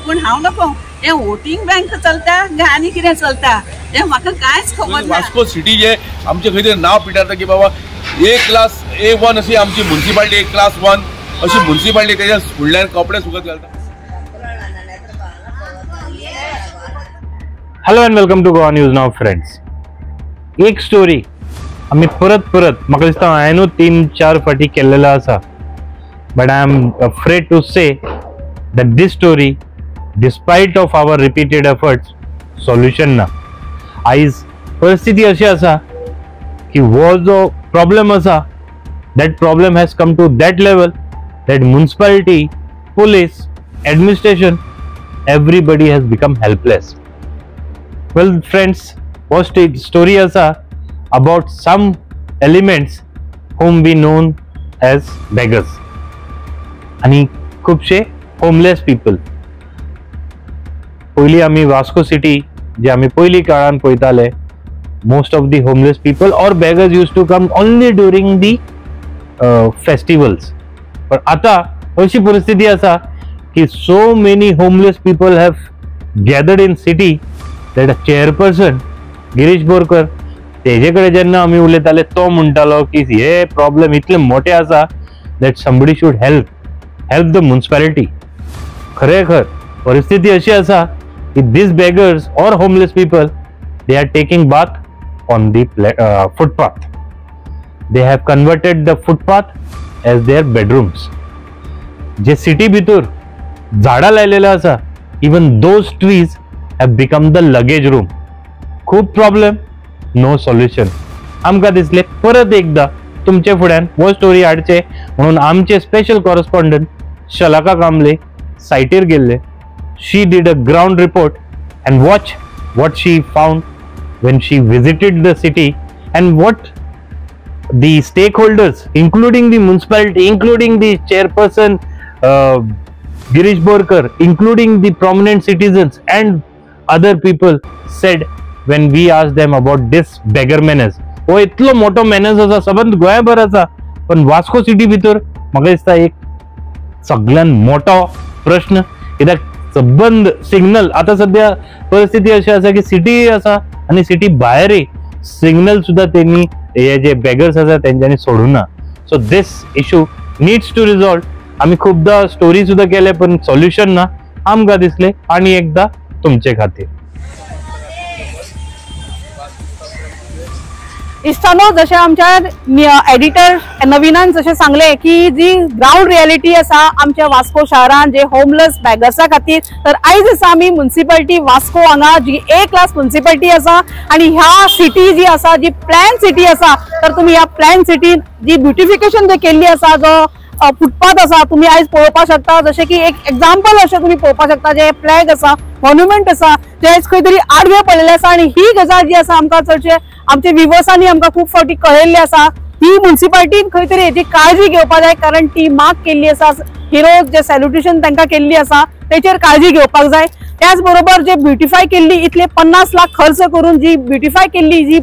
पण हांव नको हे वोटिंग बँक चलता काय आनी कितें चलता हे म्हाका कांयच खबर ना। वास्को सिटी जे आमचे खंय तरी नाव पिटारता की बाबा A1 अशी आमची म्युनिसिपालिटी A क्लास 1 अशी म्युनिसिपालिटी त्याच्या फुडल्यान कपडे सुकत घालता। Hello and welcome to Goa news नाव फ्रेंड्स। एक स्टोरी आम्ही परत म्हाका दिसता हांवें 3-4 फाटी केल्लेलो आसा, but I am afraid to say that this story, despite of our repeated efforts, solution ना। आयज परिस्थिती अशी आसा की वो जो प्रॉब्लेम आसा, that problem has come to that level that municipality, police, administration, everybody has become helpless. Well friends, वो story आसा about some elements whom we known as beggars आणि खूपशे होमलेस पीपल। पयली आमी वास्को सिटी जे आमी पयली काळान पळयताले, most of the homeless people और beggars used to come only during the festivals, पण आता अशी परिस्थिती आसा की so many homeless people have gathered in city that a chairperson Girish Borkar तेजे कडेन जेन्ना आमी उलयताले तो म्हणटालो की हे प्रॉब्लेम इतले मोठे आसा that somebody should help the municipality. खरेखर परिस्थिती अशी आसा की these beggars or homeless people, they are taking bath on the footpath. They have converted the footpath as their bedrooms. जे सिटी भितर झाडां लायलेले आसा, even those trees have become the luggage room. खूप प्रॉब्लेम, नो सॉल्युशन। आमकां दिसले परत एकदा तुमचे फुड्यान वो स्टोरी हाडचे म्हणून आमचे स्पेशल कॉरेस्पॉन्डंट शलाका कांबले साइटीर गेल्ले। She did a ground report and watch what she found when she visited the city and what the stakeholders, including the municipality, including the chairperson Girish Borkar, including the prominent citizens and other people said when we asked them about this beggar menace. वो इतलो मोठो menace आसा, सबंद गोंयभर आसा, पण Vasco city भितर म्हाका दिसता एक सगळ्यान मोठो प्रश्न, कित्याक सबंद सिग्नल आता सध्या परिस्थिती अशी आसा की सिटी आसा आणि सिटी भायरय सिग्नल सुद्धा त्यांनी हे जे बेगर्स आसा त्यांच्यानी सोडूना। So this issue needs to resolve. आम्ही खूपदा स्टोरी सुद्धा केले पण सॉल्युशन ना। आमकां दिसले आणि एकदा तुमचे खातीर इश्टानो, जशें आमच्या एडिटर नविनान जशें सांगले की जी ग्राउंड रियलिटी आसा आमच्या वास्को शहरान जे होमलेस बॅगर्सा खातीर, तर आयज आसा आमी म्युनिसिपालिटी वास्को हांगा जी A क्लास म्युनिसिपालिटी आसा आणि ह्या सिटी जी आसा, जी प्लॅन सिटी आसा, तर तुम्ही ह्या प्लॅन सिटीन जी ब्युटिफिकेशन जे केल्ली आसा, जो फुटपाथ आसा तुम्ही आयज पळोवपाक शकता। जशें की एक एक्झाम्पल अशें तुम्ही पळोवपाक शकता, जे फ्लॅग आसा, मॉन्युमेंट आसा, जे आयज खंय तरी आडवे पडलेले आसा आणि ही गजाल जी आसा आमकां चडशे आमच्या व्ह्युअर्सांनी आमकां खूप फावटी कळयल्ली आसा। ही म्युनिसिपालिटीन खंय तरी हेची काळजी घेवपाक जाय, कारण ती माग केल्ली आसा, हिरोज जे सॅल्युटेशन तांकां केल्ली आसा तेचेर काळजी घेवपाक जाय। त्याच बरोबर जे ब्युटिफाय केल्ली, इतले 50 लाख खर्च करून जी ब्युटिफाय केल्ली जी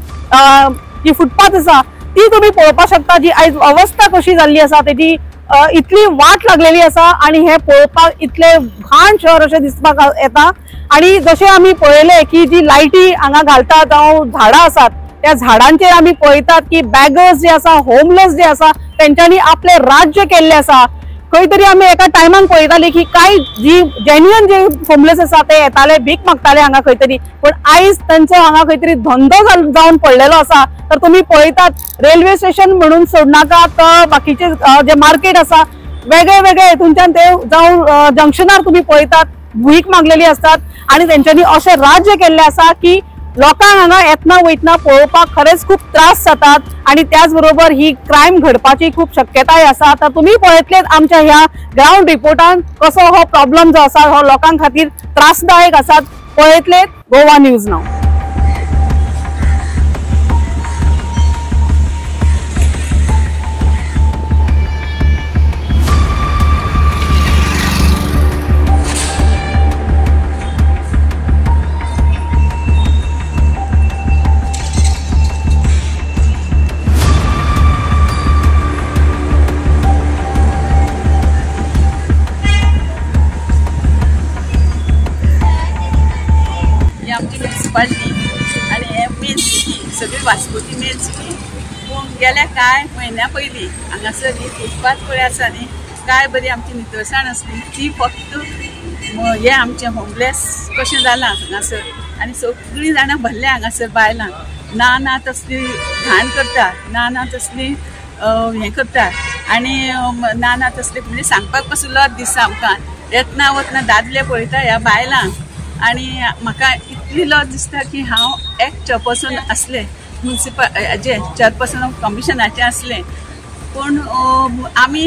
फुटपाथ आसा ती तुम्ही पळोवपाक शकता, जी आयज अवस्था कशी जाल्ली आसा, तेची इतली वाट लागलेली आसा आणि हे पळोवपाक इतले घाण शहर अशें दिसपाक येता। आणि जशें आमी पळयले की जी लायटी हांगा घालतात, जावं झाडां आसात, त्या झाडांचेर आमी पळयतात की बॅगर्स जे आसा, होमलेस जे आसा, तेंच्यांनी आपले राज्य केल्ले आसा। खंय तरी आमी एका टायमान पळयताली की काय जी जेन्युइन जे होमलेस आसा ते येताले, भीक मागताले हांगा खंय तरी, पण आयज तांचो हांगा खंय तरी धंदो जावन पडलेलो आसा। तर तुम्ही पळयतात रेल्वे स्टेशन म्हणून सोडनाकात, बाकीचे जे मार्केट आसा वेगळे वेगळे हेतूंच्यान ते जावं जंक्शनार तुम्ही पळयतात भीक मागलेली असतात आणि त्यांच्यानी असे राज्य केल्ले आसा की लोकांक हांगा येतना वयतना पळोवपाक खरेच खूप त्रास जातात आणि त्याच बरोबर ही क्राइम घडपाची खूप शक्यताय आसा। तर तुम्ही पळयतलेत आमच्या ह्या ग्राउंड रिपोर्टान कसो हो प्रॉब्लेम जो आसा हो लोकांक खातीर त्रासदायक आसा। पळयतलेत गोवा न्यूज नाव। म्युन्सिपाल्टी आणि हे मेन सिटी सगळी वास्कोची मेन सिटी. पूण गेल्या कांय म्हयन्या पयलीं हांगासर ही फुटपाथ पळय आसा न्ही, काय बरी आमची नितळसाण असली. ती फक्त हे आमचे होमलेस कशें जालां हांगासर, आनी सगळीं जाणां भरल्या हांगासर बायलां. ना तसली घाण करता, ना तसली हें करता, आनी ना तसले म्हणजे सांगपाक पासून लज दिसता आमकां. येतना वतना दादले पळयता ह्या बायलांक, आनी म्हाका इतली लज दिसता की हांव एक चेअरपर्सन आसलें म्युन्सिपल चेअरपर्सन ऑफ कमिशनाचें आसलें. पूण आमी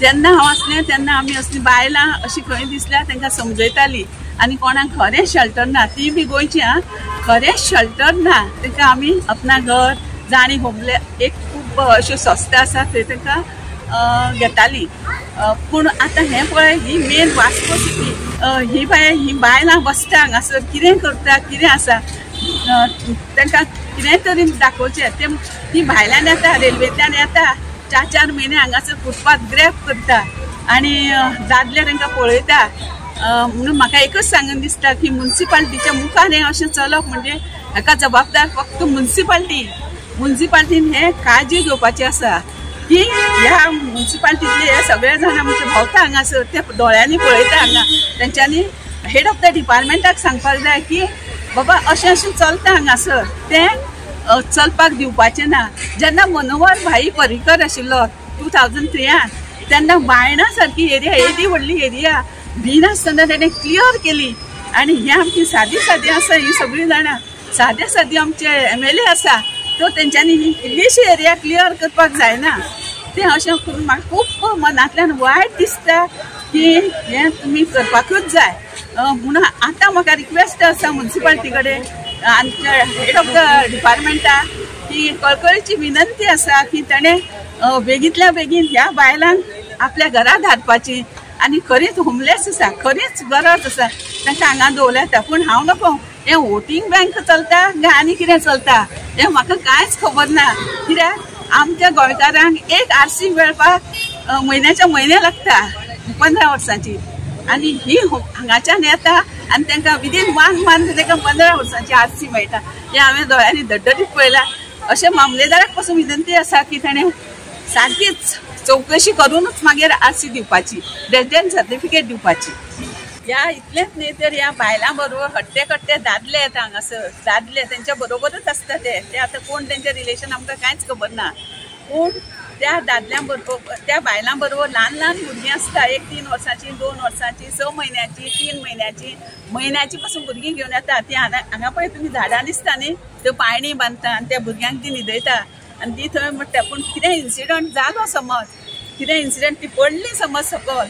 जेन्ना हांव आसलें तेन्ना आमी असलीं बायलां अशीं खंय दिसल्यार तांकां समजयतालीं, आनी कोणाक खरें शेल्टर ना, ती बी गोंयची खरें शेल्टर ना, तांकां आमी अपना घर जाणी होमले एक खूब अश्यो संस्था आसा थंय तांकां घेतालीं. पूण आतां हें पळय, ही मेन वास्को सिटी, ही बायलां बसता हांगासर, कितें करता कितें आसा तांकां कितें तरी दाखोवचें. ते ही भायल्यान येता, रेल्वेंतल्यान येता, 4 म्हयने हांगासर फुटपाथ ग्रॅब करता आनी दादले तांकां पळयता. म्हणून म्हाका एकच सांगून दिसता की म्युन्सिपाल्टीच्या मुखार हें अशें चलप म्हणजे हाका जबाबदार फक्त म्युन्सिपाल्टीन हें काळजी घेवपाची आसा की ह्या म्युन्सिपाल्टींतले हे सगळे जाण आमचे भोंवता हांगासर, ते दोळ्यांनी पळयता हांगा. तेंच्यांनी हेड ऑफ द डिपार्टमेंटाक सांगपाक जाय की बाबा अशें चलता हांगासर, तें चलपाक दिवपाचें ना. जेन्ना मनोहर भाई पर्रीकर आशिल्लो 2003 तेन्ना बायणां सारकी एरिया, येदी व्हडली एरिया भिनासतना तेणें क्लियर केली. आनी हे आमची सादी आसा, ही सगळीं जाणां सादी आमचे MLA आसा, तो तेंच्यांनी ही इल्लीशी एरिया क्लियर करपाक जायना. तें अशें करून म्हाका खूब मनांतल्यान वायट दिसता की हें तुमी करपाकूच जाय. म्हणून आतां म्हाका रिक्वेस्ट आसा म्युन्सिपाल्टी कडेन, आमच्या हेड ऑफ द डिपार्टमेंटाक की कळकळीची विनंती आसा की ताणें बेगींतल्या बेगीन ह्या बायलांक आपल्या घरांत हाडपाची, आनी खरीच होमलेस आसा, खरीच गरज आसा तांकां हांगा दवरल्या येता. पूण हांव नको, हें वोटींग बँक चलता काय आनी कितें चलता हें म्हाका कांयच खबर ना. कित्याक आमच्या गोंयकारांक एक RC मेळपाक म्हयन्याच्या म्हयने लागता 15 वर्सांची, आनी ही हांगाच्यान येता आनी तांकां विदीन 1 मंथ तांकां 15 वर्सांची RC मेळटा. हें हांवें दोळ्यांनी धडधडीत पळयलां. अशें मामलेदाराक पासून विनंती आसा की ताणें सारकीच चौकशी करूनच मागीर RC दिवपाची, रेजिडेंट सर्टिफिकेट दिवपाची. ह्या इतलेंच न्ही तर ह्या बायलां बरोबर हट्टे दादले येता हांगासर, दादले तेंच्या बरोबरच आसता. ते आतां कोण तेंचें रिलेशन आमकां कांयच खबर ना. पूण त्या दादल्यां बरोबर, त्या बायलां बरोबर ल्हान भुरगीं आसता, 3 वर्सांची, 2 वर्सांची, 6 म्हयन्याची, 3 म्हयन्याची पासून भुरगीं घेवन येता. ती हांगा पळय तुमी झाडां दिसता न्ही, त्यो पायणी बांदता आनी त्या भुरग्यांक ती न्हिदयता आनी ती थंय म्हणटा. पूण कितें इन्सिडंट जालो समज, कितें इन्सिडंट ती पडली समज सकल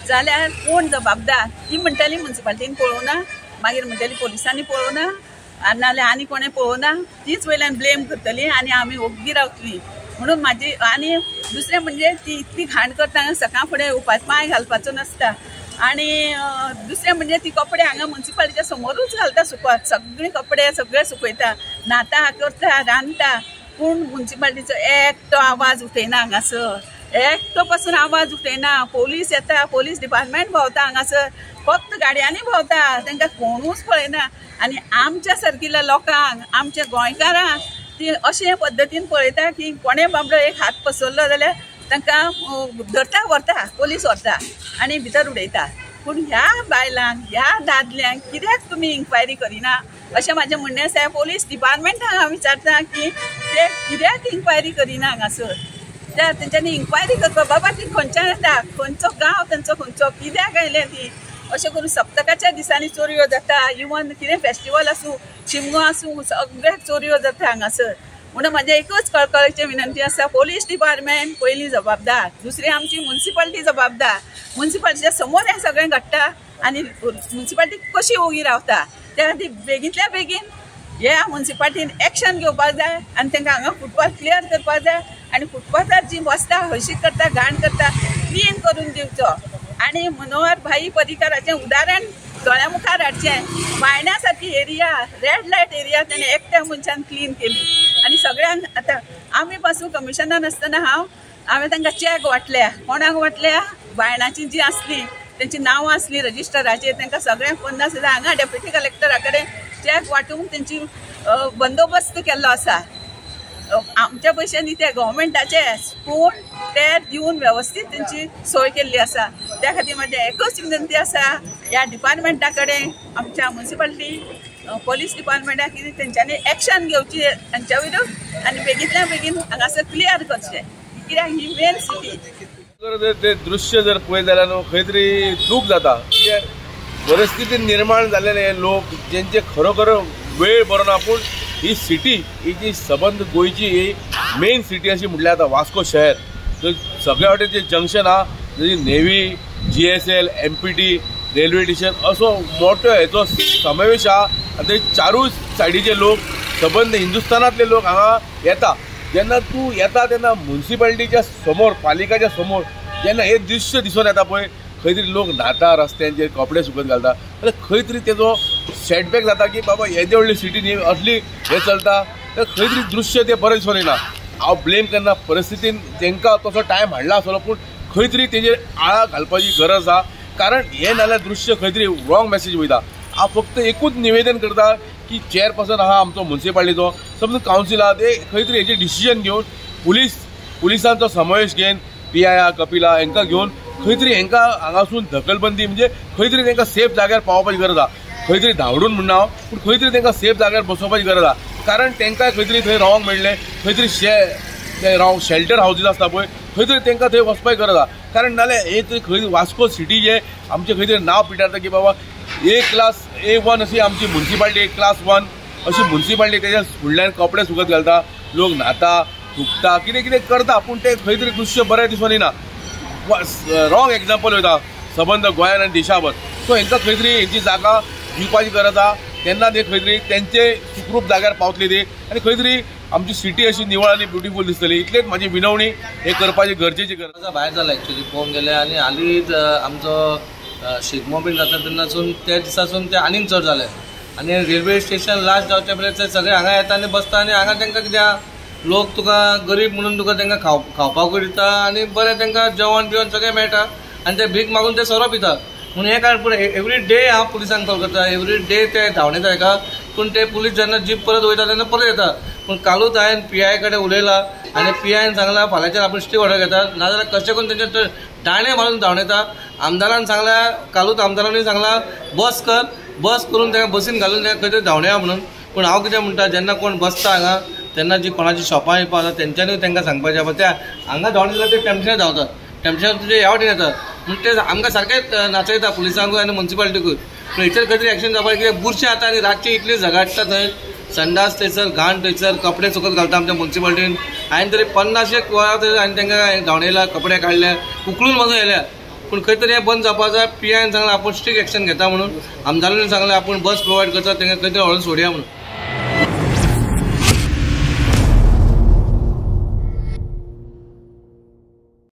जाल्यार कोण जबाबदार? ती म्हणटाली म्युन्सिपाल्टीन पळोवना, मागीर म्हणटाली पोलिसांनी पळोवना, नाल्यार आनी कोणें पळोवना, तीच वयल्यान ब्लेम करतली आनी आमी ओग्गी रावतली. म्हणून म्हाजी आनी दुसरें म्हणजे ती इतली घाण करता, सकाळ फुडें येवपाचो पांय घालपाचो नासता. आनी दुसरें म्हणजे ती कपडे हांगा म्युन्सिपाल्टीच्या समोरूच घालता सुकत, सगळे कपडे सगळे सुकयता, न्हाता, करता, रांदता. पूण म्युन्सिपाल्टीचो एकटो आवाज उठयना हांगासर, एकटो पासून आवाज उठयना. पोलीस येता, पोलीस डिपार्टमेंट भोंवता हांगासर, फक्त गाडयांनी भोंवता, तांकां कोणूच पळयना. आनी आमच्या सारकिल्या लोकांक, आमच्या गोंयकारांक ती अशे पद्दतीन पळयता की कोणें बाबडो एक हात पसरलो जाल्यार तांकां धरता, व्हरता, पोलीस व्हरता आनी भितर उडयता. पूण ह्या बायलांक, ह्या दादल्यांक कित्याक तुमी इन्क्वायरी करिना अशें म्हाजें म्हणणें आसा. पोलीस डिपार्टमेंटाक हांव विचारता की ते कित्याक इन्क्वायरी करिना हांगासर. त्या तेंच्यांनी इन्क्वायरी करपा, बाबा ती खंयच्यान येता, खंयचो गांव तेंचो खंयचो, कित्याक आयले ती. अशें करून सप्तकाच्या दिसांनी चोरयो जाता, इवन कितें फेस्टिवल आसूं, शिमगो आसूं, सगळ्याक चोरयो जाता हांगासर. म्हणून म्हाजें एकूच कळकळीची विनंती आसा, पोलीस डिपार्टमेंट पयलीं जबाबदार, दुसरी आमची म्युन्सिपाल्टी जबाबदार. म्युन्सिपाल्टीच्या समोर हें सगळें घडटा आनी म्युन्सिपाल्टी कशी ओगी रावता, त्या खातीर बेगींतल्या बेगीन ह्या म्युन्सिपाल्टीन एक्शन घेवपाक जाय आनी तांकां हांगा फुटपाथ क्लियर करपाक जाय. आनी फुटपाथार जी बसता, हळशीक करता, घाण करता, क्लीन करून दिवचो. आनी मनोहर भाई पर्रीकराचें उदाहरण दोळ्या मुखार हाडचें. बायण्या सारकी एरिया, रेड लायट एरिया तेणें एकट्या मनशान क्लीन केली. आनी सगळ्यांक आतां आमी पासून कमिशनान आसतना हांवें तांकां चॅक वाटल्या. कोणाक वाटल्या? बायणाची जी आसली तेंची नांवां आसली रजिस्टराचेर, तांकां सगळ्यांक 50,000 हांगा डेप्युटी कलेक्टरा कडेन त्याक वाटून तेंची बंदोबस्त केल्लो आसा। आमच्या पयशांनी ते गव्हर्मेंटाचे पूण ते दिवन व्यवस्थित तेंची सोय केल्ली आसा। त्या खातीर म्हाजी एकच विनंती आसा ह्या डिपार्टमेंटा कडेन, आमच्या म्युनिसिपालिटी पोलीस डिपार्टमेंटाक की तेंच्यांनी एक्शन घेवची तांच्या विरुद्ध आनी बेगींतल्या बेगीन हांगासर क्लियर करचें, कित्याक ही मेन सिटी। जर ते दृश्य जर पळयत जाल्यार न्हू खंय तरी दूख जाता। परिस्थिती निर्माण जाल्ले लोक जेंचे खरोखर वेळ बरो ना, पूण ही सिटी ही जी सबंद गोंयची ही मेन सिटी अशी म्हटल्यार आता वास्को शहर। तर सगळ्या वाटेचे जंक्शन हा, navy, GSL, MPT, railway station असो मोठो हेचो समावेश हा। ते चारूय सायडीचे लोक सबंद हिंदुस्थानातले लोक हांगा येता। जेन्ना तूं येता तेन्ना म्युनिसिपालिटीच्या समोर, पालिकाच्या समोर जेन्ना हे दृश्य दिसून येता पळय, खंय तरी लोक न्हाता रस्त्यांचेर, कपडे सुकत घालता, जाल्यार खंय तरी तेजो सेटबॅक जाता की बाबा येदे व्हडली सिटी न्ही, असली हे चलता, तर खंय तरी दृश्य ते बरें दिसून येना। हांव ब्लेम करना, परिस्थितीन तांकां तसो टायम हाडला आसलो, पूण खंय तरी तेजेर आळा घालपाची गरज आसा, कारण हे नाल्यार दृश्य खंय तरी रॉंग मॅसेज वयता। हांव फक्त एकूच निवेदन करता की चेअरपर्सन आहा आमचो म्युनिसिपालिटीचो, समज कावन्सील आहा, ते खंय तरी हेचे डिसिजन घेवन पुलिसांचो समावेश घेवन PI कपिला हांकां घेवन खंय तरी हांकां हांगासून धकलबंदी म्हणजे खंय तरी तांकां सेफ जाग्यार पावोवपाची गरज आहा। खंय तरी धांवडून म्हणना हांव, पूण खंय तरी तांकां सेफ जाग्यार बसोवपाची गरज आहा, कारण तांकां खंय तरी थंय रावंक मेळ्ळें, खंय तरी शेल्टर हावजीस आसता पळय, खंय तरी तांकां थंय वचपाची गरज आहा। कारण नाल्यार हे तरी खंय वास्को सिटी जे आमचे खंय तरी नांव पिटारता की बाबा क्लास A1 अशी आमची म्युनिसिपालिटी, क्लास 1 अशी म्युनिसिपालिटी, तेच्या फुडल्यान कपडे सुकत घालता, लोक न्हाता, थुकता, कितें कितें करता, पूण ते खंय तरी दृश्य बरें दिसून येना। रॉंग एग्जाम्पल वयता सबंद गोंयान आनी देशाभर। सो हांकां खंय तरी हेची जागा दिवपाची गरज आहा, तेन्ना ते खंय तरी तेंचे सुखरूप जाग्यार पावतली ती, आनी खंय तरी आमची सिटी अशी निवळ आनी ब्युटिफूल दिसतली। इतलेच म्हाजी विनवणी, हे करपाची गरजेची गरज भायर जाला एक्चुअली पळोवंक गेले। आनी हालींच आमचो शिगमो बीन जाता तेन्नासून त्या दिसासून ते आनीक चड जाले। आनी रेल्वे स्टेशन लास्ट जावचे पयलीं ते सगळे हांगा येता आनी बसता, आनी हांगा तांकां कित्याक लोक तुका गरीब म्हणून तुका तांकां खावपाकूय दिता, आनी बरें तांकां जेवण बिवण सगळें मेळटा, आनी ते भीक मागून ते सोरो पिता। म्हणून हे कारण पूण एवरी डे हांव पुलिसांक कॉल करता, एवरी डे ते धांवणयता हेका, पूण ते पुलीस जेन्ना जीप परत वयता तेन्ना परत येता। पूण कालूच हांवें PI कडेन उलयलां, आनी PIन सांगलां फाल्यांच्यान आपूण स्ट्रीक ऑर्डर घेता, नाजाल्यार कशें करून तेंचे दाणे मारून धांवणयता। आमदारान सांगलां, कालूच आमदारांनी सांगलां बस करून ताका बसीन घालून खंय तरी धांवणया म्हणून। पूण हांव कितें म्हणटा, जेन्ना कोण बसता हांगा तेन्ना जी कोणाची शॉपां येवपा आसा तेंच्यांनी तांकां सांगपाचें, बाबा त्या हांगा धांवण जाल्यार ते टेम्पशनार धांवतात, टेम्पशनार तुजे ह्या वाटेन येतात, म्हणून ते आमकां सारकेंच नाचयता पुलिसांकूय आनी म्युनिसिपालिटीकूय। पूण हेचेर खंय तरी एक्शन जावपाक, कित्याक बुरशें जाता आनी रातची इतली झगडटा थंय, संडास थंयसर, घाण थंयसर, कपडे सुकत घालता आमच्या म्युनिसिपालिटीन। हांवें तरी 50 वरां थंय हांवें तांकां धांवणयला, कपडे काडले, उखलून मजो येयल्या, पूण खंय तरी हें बंद जावपाक जाय। PIन सांगलां आपूण स्ट्रीक एक्शन घेता म्हणून, आमदारांनी सांगलें आपूण बस प्रोवायड करता, तांकां खंय तरी व्हरून सोडया म्हणून।